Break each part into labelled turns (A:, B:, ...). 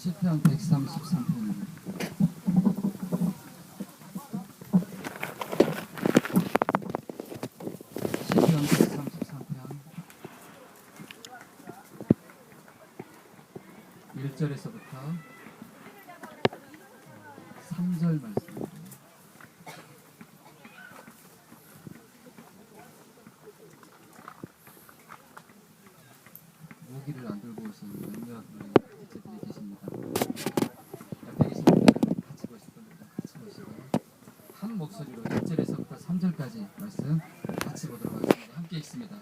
A: 시편 133편입니다. 시편 133편 1절에서부터 3절 말씀입니다. 모기를 안 들고 오신 몇몇 우리 지체들이 계십니다. 옆에 계신 분들은 같이 보실 분들은 같이 보시고 한 목소리로 1절에서부터 3절까지 말씀 같이 보도록 하겠습니다. 함께 읽습니다.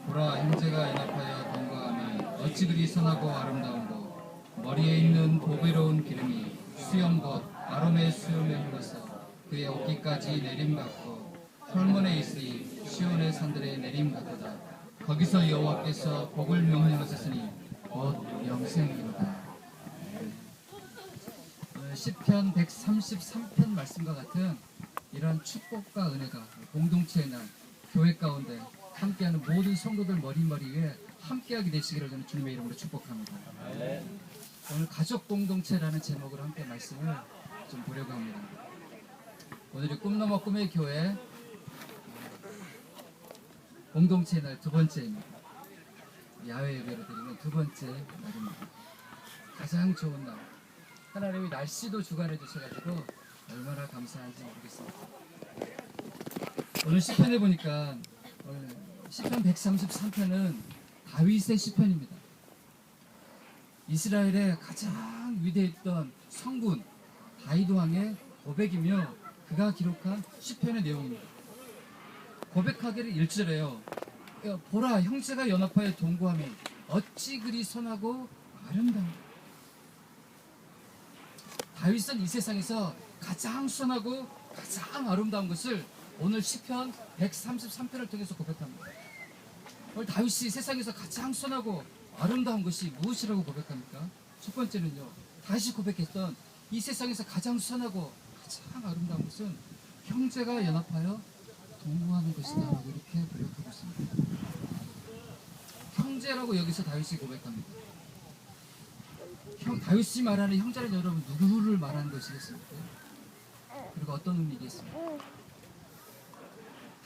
A: 보라, 형제가 연합하여 동거하니 어찌 그리 선하고 아름다운고, 머리에 있는 보배로운 기름이 수염곧 아롬의 수염에 흘러서 그의 어깨까지 내림받고 혈문에 있으니 시온의 산들에 내림받도다. 거기서 여호와께서 복을 명령하셨으니 곧 영생이로다. 시편 133편 말씀과 같은 이런 축복과 은혜가 공동체의 날, 교회 가운데 함께하는 모든 성도들 머리머리에 함께하게 되시기를 저는 주님의 이름으로 축복합니다. 오늘 가족 공동체라는 제목으로 함께 말씀을 좀 보려고 합니다. 오늘이 꿈넘어 꿈의 교회 공동체의 날 두 번째입니다. 야외 예배로 드리는 두 번째 날입니다. 가장 좋은 날, 하나님이 날씨도 주관해 주셔가지고 얼마나 감사한지 모르겠습니다. 오늘 시편에 보니까 오늘 시편 133편은 다윗의 시편입니다. 이스라엘의 가장 위대했던 성군 다윗 왕의 고백이며 그가 기록한 시편의 내용입니다. 고백하기를 1절에요. 보라, 형제가 연합하여 동거하며 어찌 그리 선하고 아름다운가. 다윗은 이 세상에서 가장 선하고 가장 아름다운 것을 오늘 시편 133편을 통해서 고백합니다. 오늘 다윗이 세상에서 가장 선하고 아름다운 것이 무엇이라고 고백합니까? 첫 번째는요, 다윗이 고백했던 이 세상에서 가장 선하고 가장 아름다운 것은 형제가 연합하여 동거하는 것이다 라고 이렇게 고백하고 있습니다. 형제라고 여기서 다윗이 고백합니다. 다윗이 말하는 형제는 여러분 누구를 말하는 것이겠습니까? 그리고 어떤 의미겠습니까?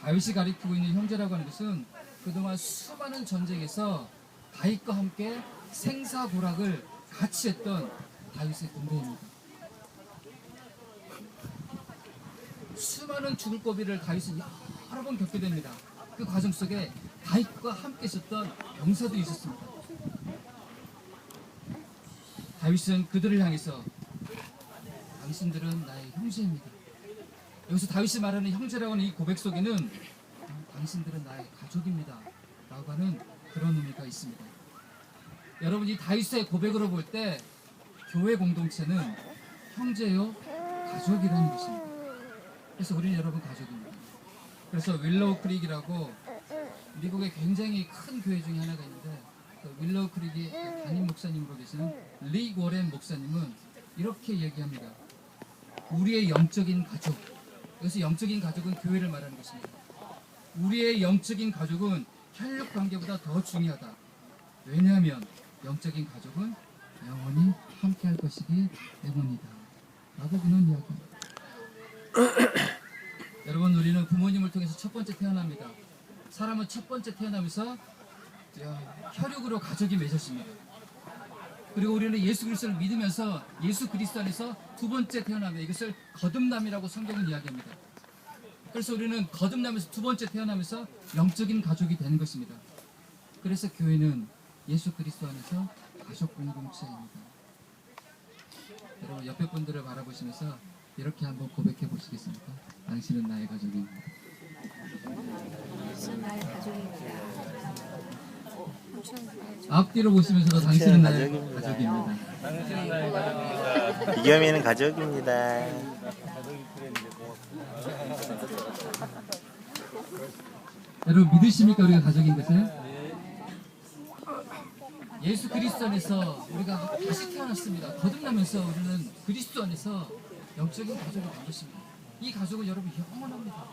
A: 다윗이 가리키고 있는 형제라고 하는 것은 그동안 수많은 전쟁에서 다윗과 함께 생사고락을 같이 했던 다윗의 군대입니다. 수많은 죽을 고비를 다윗은 여러 번 겪게 됩니다. 그 과정 속에 다윗과 함께 있었던 병사도 있었습니다. 다윗은 그들을 향해서 당신들은 나의 형제입니다. 여기서 다윗이 말하는 형제라고 하는 이 고백 속에는 당신들은 나의 가족입니다 라고 하는 그런 의미가 있습니다. 여러분, 이 다윗의 고백으로 볼 때 교회 공동체는 형제요 가족이라는 것입니다. 그래서 우리는 여러분 가족입니다. 그래서 윌로우 크릭이라고 미국의 굉장히 큰 교회 중에 하나가 있는데 그 윌로우 크릭의 담임 목사님으로 계시는 리 워렌 목사님은 이렇게 얘기합니다. 우리의 영적인 가족, 여기서 영적인 가족은 교회를 말하는 것입니다. 우리의 영적인 가족은 혈육 관계보다 더 중요하다. 왜냐하면 영적인 가족은 영원히 함께할 것이기 때문이다 라고 그는 이야기합니다. 여러분, 우리는 부모님을 통해서 첫 번째 태어납니다. 사람은 첫 번째 태어나면서 혈육으로 가족이 맺어집니다. 그리고 우리는 예수 그리스도를 믿으면서 예수 그리스도 안에서 두 번째 태어나면 이것을 거듭남이라고 성경은 이야기합니다. 그래서 우리는 거듭나면서 두 번째 태어나면서 영적인 가족이 되는 것입니다. 그래서 교회는 예수 그리스도 안에서 가족 공동체입니다. 여러분, 옆에 분들을 바라보시면서 이렇게 한번 고백해 보시겠습니까? 당신은 나의 가족입니다.
B: 당신은 나의 가족입니다.
A: 앞뒤로 보시면서도 당신은 나의 가족입니다.
C: 당신은 나의 가족입니다. 이겸이는 가족입니다.
A: 여러분, 믿으십니까? 우리가 가족인 것을? 예수 그리스도 안에서 우리가 다시 태어났습니다. 거듭나면서 우리는 그리스도 안에서 영적인 가족이 된 것입니다. 이 가족은 여러분 영원합니다.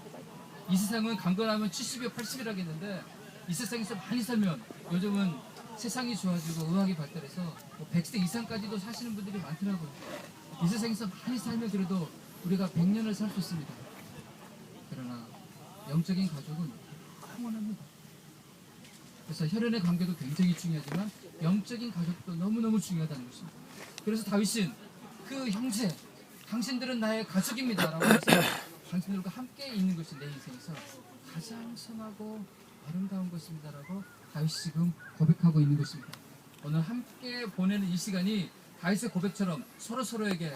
A: 이 세상은 강건하면 70이요 80이라고 했는데 이 세상에서 많이 살면 요즘은 세상이 좋아지고 의학이 발달해서 뭐 100세 이상까지도 사시는 분들이 많더라고요. 이 세상에서 많이 살면 그래도 우리가 100년을 살 수 있습니다. 그러나 영적인 가족은 영원합니다. 그래서 혈연의 관계도 굉장히 중요하지만 영적인 가족도 너무너무 중요하다는 것입니다. 그래서 다윗은 그 형제, 당신들은 나의 가족입니다 라고 해서 당신들과 함께 있는 것이 내 인생에서 가장 선하고 아름다운 것입니다 라고 다윗이 지금 고백하고 있는 것입니다. 오늘 함께 보내는 이 시간이 다윗의 고백처럼 서로에게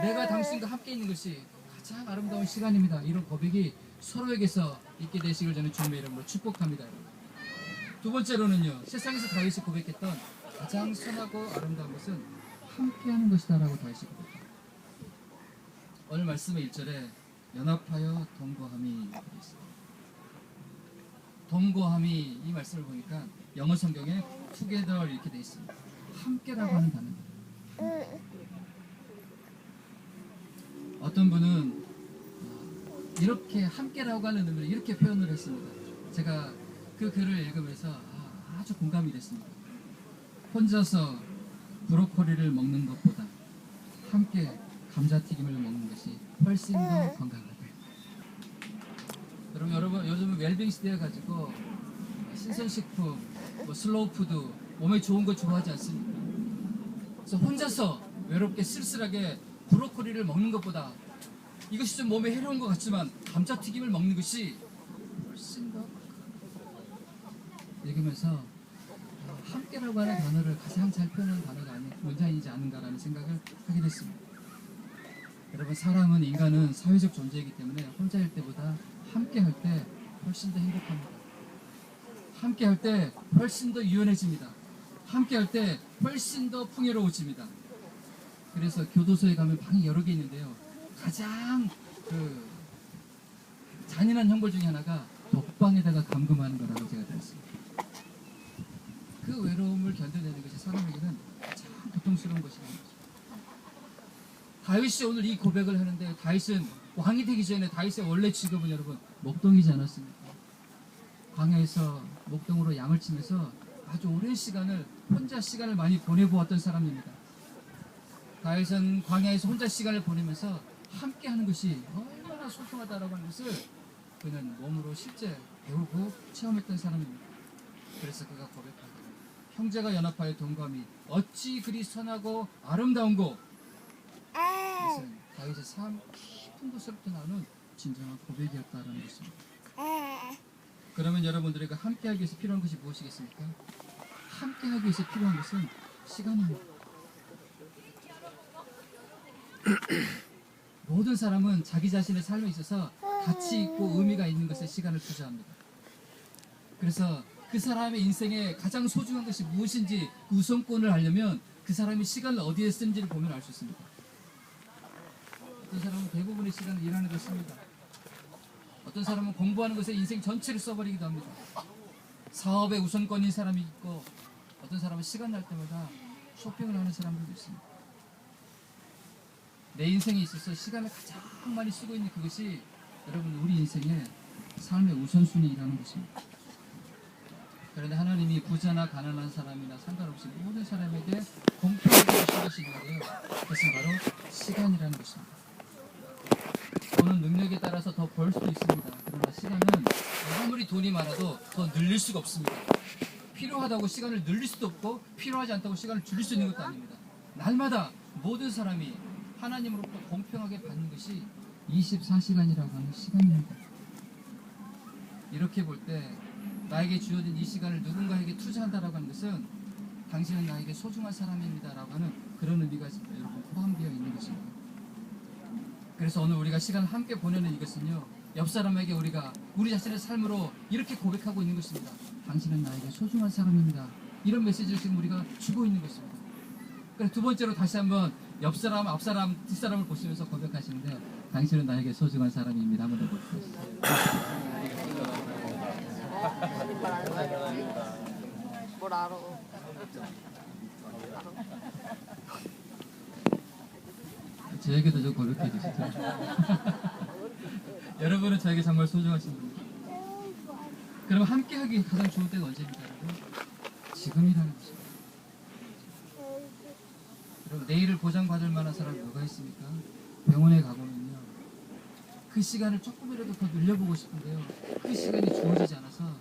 A: 내가 당신과 함께 있는 것이 가장 아름다운 시간입니다. 이런 고백이 서로에게서 있게 되시길 저는 주님의 이름으로 축복합니다. 두 번째로는요, 세상에서 다윗이 고백했던 가장 선하고 아름다운 것은 함께하는 것이다 라고 다윗이 고백합니다. 오늘 말씀의 1절에 연합하여 동거함이 있습니다. 동거함이 이 말씀을 보니까 영어 성경에 together 이렇게 되어 있습니다. 함께라고 하는 단어입니다. 어떤 분은 이렇게 함께라고 하는 의미를 이렇게 표현을 했습니다. 제가 그 글을 읽으면서 아주 공감이 됐습니다. 혼자서 브로콜리를 먹는 것보다 함께 감자튀김을 먹는 것이 훨씬 더 건강하다. 여러분 요즘은 웰빙 시대에 가지고 신선식품, 뭐 슬로우푸드, 몸에 좋은 거 좋아하지 않습니까? 그래서 혼자서 외롭게 쓸쓸하게 브로콜리를 먹는 것보다 이것이 좀 몸에 해로운 것 같지만 감자튀김을 먹는 것이 훨씬 더 읽으면서 함께라고 하는 단어를 가장 잘 표현하는 단어가 아닌 문장이지 않은가라는 생각을 하게 됐습니다. 여러분, 사람은 인간은 사회적 존재이기 때문에 혼자일 때보다 함께할 때 훨씬 더 행복합니다. 함께할 때 훨씬 더 유연해집니다. 함께할 때 훨씬 더 풍요로워집니다. 그래서 교도소에 가면 방이 여러 개 있는데요. 가장 잔인한 형벌 중에 하나가 독방에다가 감금하는 거라고 제가 들었습니다. 그 외로움을 견뎌내는 것이 사람에게는 참 고통스러운 것이라는 거죠. 다윗이 오늘 이 고백을 하는데, 다윗은 왕이 되기 전에 다윗의 원래 직업은 여러분 목동이지 않았습니까? 광야에서 목동으로 양을 치면서 아주 오랜 시간을 혼자 시간을 많이 보내보았던 사람입니다. 다윗은 광야에서 혼자 시간을 보내면서 함께하는 것이 얼마나 소중하다라고 하는 것을 그는 몸으로 실제 배우고 체험했던 사람입니다. 그래서 그가 고백합니다. 형제가 연합하여 동감이 어찌 그리 선하고 아름다운고. 이것은 다윗의 삶 깊은 곳으로부터 나오는 진정한 고백이었다라는 것입니다. 그러면 여러분들에게 함께하기 위해서 필요한 것이 무엇이겠습니까? 함께하기 위해서 필요한 것은 시간입니다. 모든 사람은 자기 자신의 삶에 있어서 가치 있고 의미가 있는 것에 시간을 투자합니다. 그래서 그 사람의 인생에 가장 소중한 것이 무엇인지 우선권을 알려면 그 사람이 시간을 어디에 쓰는지를 보면 알 수 있습니다. 어떤 사람은 대부분의 시간을 일하는 데 씁니다. 어떤 사람은 공부하는 것에 인생 전체를 써버리기도 합니다. 사업에 우선권인 사람이 있고, 어떤 사람은 시간 날 때마다 쇼핑을 하는 사람들도 있습니다. 내 인생에 있어서 시간을 가장 많이 쓰고 있는 그것이 여러분 우리 인생의 삶의 우선순위라는 것입니다. 그런데 하나님이 부자나 가난한 사람이나 상관없이 모든 사람에게 공평하게 주신 것이 있는데요. 그것은 바로 시간이라는 것입니다. 돈은 능력에 따라서 더 벌 수도 있습니다. 그러나 시간은 아무리 돈이 많아도 더 늘릴 수가 없습니다. 필요하다고 시간을 늘릴 수도 없고 필요하지 않다고 시간을 줄일 수 있는 것도 아닙니다. 날마다 모든 사람이 하나님으로부터 공평하게 받는 것이 24시간이라고 하는 시간입니다. 이렇게 볼 때 나에게 주어진 이 시간을 누군가에게 투자한다라고 하는 것은 당신은 나에게 소중한 사람입니다 라고 하는 그런 의미가 여러분 포함되어 있는 것입니다. 그래서 오늘 우리가 시간을 함께 보내는 이것은요, 옆 사람에게 우리가 우리 자신의 삶으로 이렇게 고백하고 있는 것입니다. 당신은 나에게 소중한 사람입니다. 이런 메시지를 지금 우리가 주고 있는 것입니다. 그래서 두 번째로 다시 한번 옆 사람, 앞 사람, 뒷 사람을 보시면서 고백하시는데, 당신은 나에게 소중한 사람입니다. 한번 더 보십시오.
B: 뭘 알아?
A: 저에게도 좀 고백해 주시죠. 여러분은 저에게 정말 소중하신 분입니다. 그럼 함께하기 가장 좋은 때가 언제입니까, 여러분? 지금이라는 것입니다. 여러분, 내일을 보장받을 만한 사람이 누가 있습니까? 병원에 가보면요, 그 시간을 조금이라도 더 늘려보고 싶은데요, 그 시간이 주어지지 않아서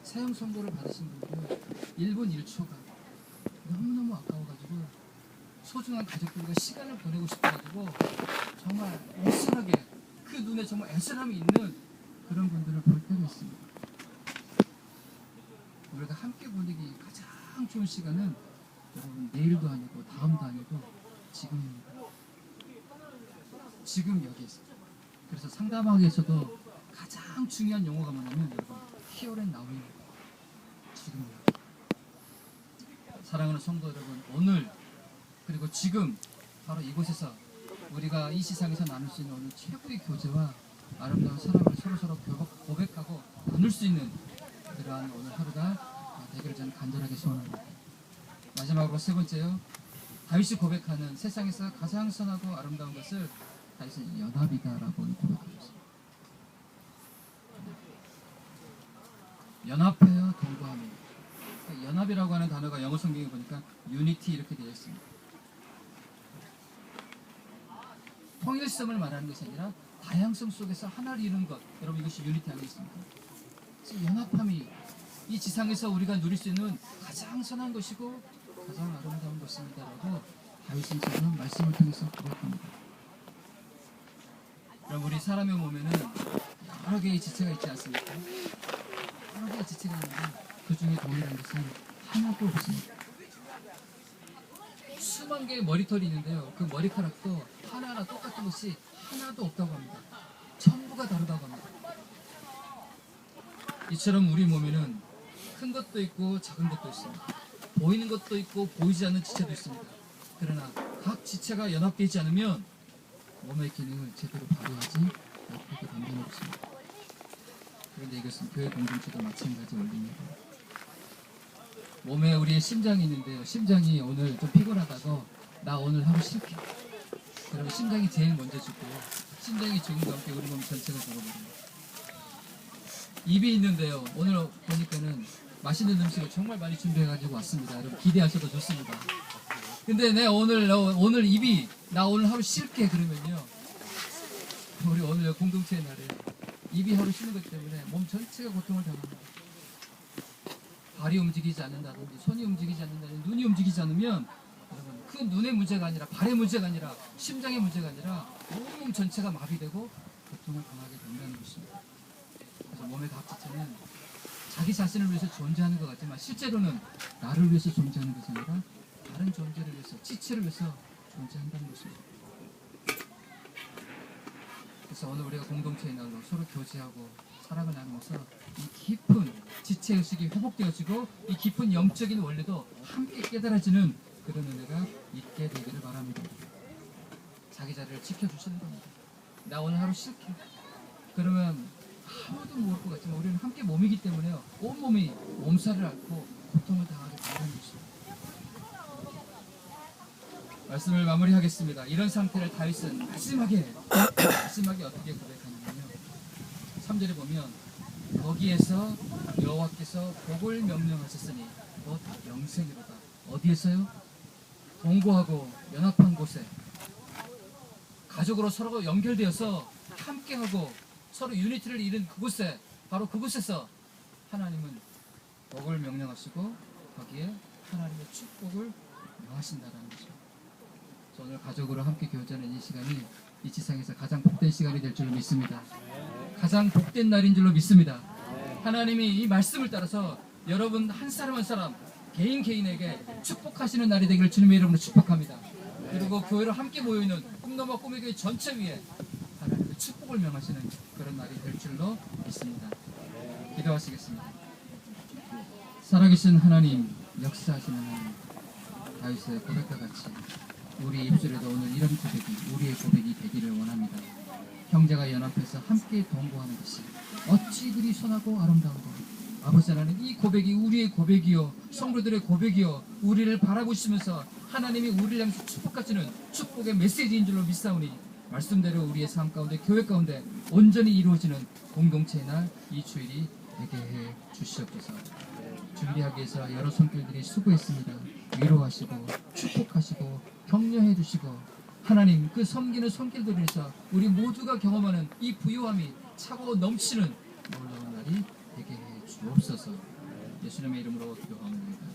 A: 사형 선고를 받으신 분들은 1분 1초가 너무너무 아까워가지고 소중한 가족들과 시간을 보내고 싶어가지고 정말 애절하게 그 눈에 정말 애절함이 있는 그런 분들을 볼 때가 있습니다. 우리가 함께 보내기 가장 좋은 시간은 여러분 내일도 아니고 다음도 아니고 지금입니다. 지금 여기에서. 그래서 상담학에서도 가장 중요한 용어가 뭐냐면 여러분 here and now입니다. 지금입니다. 사랑하는 성도 여러분, 오늘 그리고 지금 바로 이곳에서 우리가 이 세상에서 나눌 수 있는 오늘 최고의 교제와 아름다운 사랑을 서로서로 고백하고 나눌 수 있는 그러한 오늘 하루가 되기를 저는 간절하게 소원합니다. 마지막으로 세 번째요, 다윗이 고백하는 세상에서 가장 선하고 아름다운 것을 다윗은 연합이다라고 고백하고 있습니다. 연합하여 동거하며, 그러니까 연합이라고 하는 단어가 영어 성경에 보니까 unity 이렇게 되어 있습니다. 통일성을 말하는 것이 아니라 다양성 속에서 하나를 이루는 것, 여러분 이것이 유니티 아니겠습니까? 그래서 연합함이 이 지상에서 우리가 누릴 수 있는 가장 선한 것이고 가장 아름다운 것입니다라고 다윗은 지금 말씀을 통해서 고백합니다. 그럼 우리 사람의 몸에는 여러 개의 지체가 있지 않습니까? 여러 개의 지체가 있는데 그 중에 동일한 것은 하나도 없습니다. 수만 개의 머리털이 있는데요, 그 머리카락도 하나하나 똑같은 것이 하나도 없다고 합니다. 전부가 다르다고 합니다. 이처럼 우리 몸에는 큰 것도 있고 작은 것도 있습니다. 보이는 것도 있고 보이지 않는 지체도 있습니다. 그러나 각 지체가 연합되지 않으면 몸의 기능을 제대로 발휘하지 못하게 만드는 것입니다. 그런데 이것은 교회 공동체도 마찬가지 원리입니다. 몸에 우리의 심장이 있는데요, 심장이 오늘 좀 피곤하다고 나 오늘 하루 쉴게, 그러면 심장이 제일 먼저 죽고요, 심장이 죽음과 함께 우리 몸 전체가 죽어버립니다. 입이 있는데요, 오늘 보니까는 맛있는 음식을 정말 많이 준비해가지고 왔습니다. 여러분 기대하셔도 좋습니다. 근데 내 오늘 입이 나 오늘 하루 쉴게 그러면요, 우리 오늘 공동체의 날에 입이 하루 쉬는 것 때문에 몸 전체가 고통을 당합니다. 발이 움직이지 않는다든지 손이 움직이지 않는다든지 눈이 움직이지 않으면 여러분 그 눈의 문제가 아니라 발의 문제가 아니라 심장의 문제가 아니라 온몸 전체가 마비되고 고통을 당하게 된다는 것입니다. 그래서 몸의 각 지체는 자기 자신을 위해서 존재하는 것 같지만 실제로는 나를 위해서 존재하는 것이 아니라 다른 존재를 위해서, 지체를 위해서 존재한다는 것입니다. 그래서 오늘 우리가 공동체의 날로 서로 교제하고 사랑을 나누면서 이 깊은 지체의식이 회복되어지고 이 깊은 영적인 원리도 함께 깨달아지는 그런 은혜가 있게 되기를 바랍니다. 자기 자리를 지켜주시는 겁니다. 나 오늘 하루 쉴게. 그러면 아무도 모를 것 같지만 우리는 함께 몸이기 때문에요, 온몸이 몸살을 앓고 고통을 당하게 된다는 것입니다. 말씀을 마무리하겠습니다. 이런 상태를 다윗은 마지막에 어떻게 고백하냐면요, 3절에 보면 거기에서 여호와께서 복을 명령하셨으니 곧 영생이로다. 어디에서요? 동거하고 연합한 곳에, 가족으로 서로 연결되어서 함께하고 서로 유니티를 이룬 그곳에, 바로 그곳에서 하나님은 복을 명령하시고 거기에 하나님의 축복을 명하신다는 것입니다. 오늘 가족으로 함께 교제하는 이 시간이 이 지상에서 가장 복된 시간이 될 줄로 믿습니다. 가장 복된 날인 줄로 믿습니다. 하나님이 이 말씀을 따라서 여러분 한 사람 한 사람 개인에게 축복하시는 날이 되기를 주님의 이름으로 축복합니다. 그리고 교회로 함께 모여있는 꿈나무 꿈의 교회 전체 위에 하나님의 축복을 명하시는 그런 날이 될 줄로 믿습니다. 기도하시겠습니다. 살아계신 하나님, 역사하시는 하나님, 다윗의 고백과 같이 우리 입술에도 오늘 이런 고백이, 우리의 고백이 되기를 원합니다. 형제가 연합해서 함께 동거하는 것이 어찌 그리 선하고 아름다운가. 아버지 하나님, 이 고백이 우리의 고백이요, 성도들의 고백이요, 우리를 바라보시면서 하나님이 우리를 향해서 축복하시는 축복의 메시지인 줄로 믿사오니 말씀대로 우리의 삶 가운데, 교회 가운데 온전히 이루어지는 공동체의 날 이 주일이 되게 해 주시옵소서. 준비하기 위해서 여러 손길들이 수고했습니다. 위로하시고 축복하시고 격려해 주시고 하나님 그 섬기는 손길들을 해서 우리 모두가 경험하는 이 부유함이 차고 넘치는 놀라운 날이 되게 해 주옵소서. 예수님의 이름으로 기도합니다.